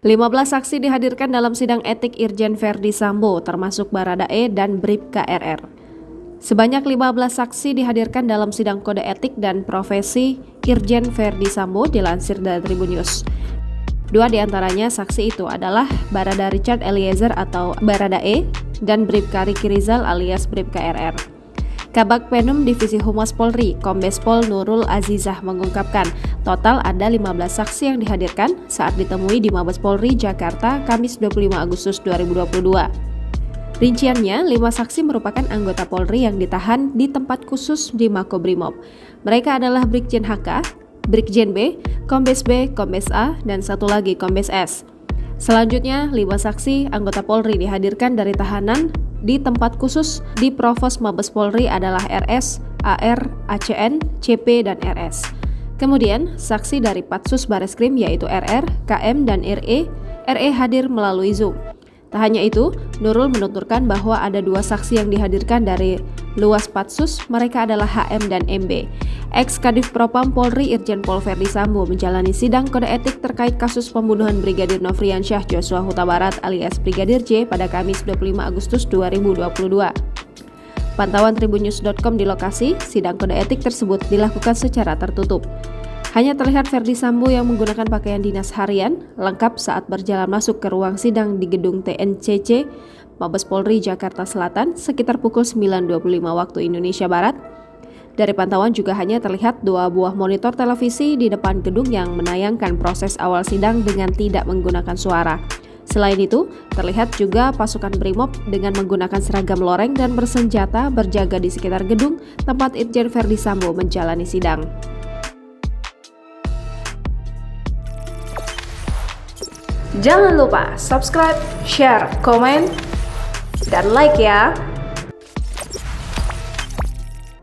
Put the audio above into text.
15 saksi dihadirkan dalam sidang etik Irjen Verdi Sambo, termasuk Baradae dan Bribka RR. Sebanyak 15 saksi dihadirkan dalam sidang kode etik dan profesi Irjen Verdi Sambo, dilansir dari Tribun News. Dua di antaranya saksi itu adalah Barada Richard Eliezer atau Baradae dan Bribka Riki Rizal alias Bribka RR. Kabag Penum Divisi Humas Polri, Kombes Pol Nurul Azizah mengungkapkan, total ada 15 saksi yang dihadirkan saat ditemui di Mabes Polri Jakarta Kamis 25 Agustus 2022. Rinciannya, 5 saksi merupakan anggota Polri yang ditahan di tempat khusus di Makobrimob. Mereka adalah Brigjen HK, Brigjen B, Kombes B, Kombes A, dan satu lagi Kombes S. Selanjutnya, 5 saksi anggota Polri dihadirkan dari tahanan di tempat khusus di Provos Mabes Polri adalah RS, AR, ACN, CP, dan RS. Kemudian, saksi dari Patsus Bareskrim yaitu RR, KM, dan RE hadir melalui Zoom. Tak hanya itu, Nurul menuturkan bahwa ada 2 saksi yang dihadirkan dari luas Patsus, mereka adalah HM dan MB. Ex-Kadif Propam Polri Irjen Pol Verdi Sambo menjalani sidang kode etik terkait kasus pembunuhan Brigadir Nofriansyah Joshua Huta Barat alias Brigadir J pada Kamis 25 Agustus 2022. Pantauan tribunnews.com di lokasi, sidang kode etik tersebut dilakukan secara tertutup. Hanya terlihat Verdi Sambo yang menggunakan pakaian dinas harian lengkap saat berjalan masuk ke ruang sidang di gedung TNCC Mabes Polri Jakarta Selatan sekitar pukul 9.25 waktu Indonesia Barat. Dari pantauan juga hanya terlihat 2 buah monitor televisi di depan gedung yang menayangkan proses awal sidang dengan tidak menggunakan suara. Selain itu, terlihat juga pasukan Brimob dengan menggunakan seragam loreng dan bersenjata berjaga di sekitar gedung tempat Irjen Verdi Sambo menjalani sidang. Jangan lupa subscribe, share, komen, dan like ya!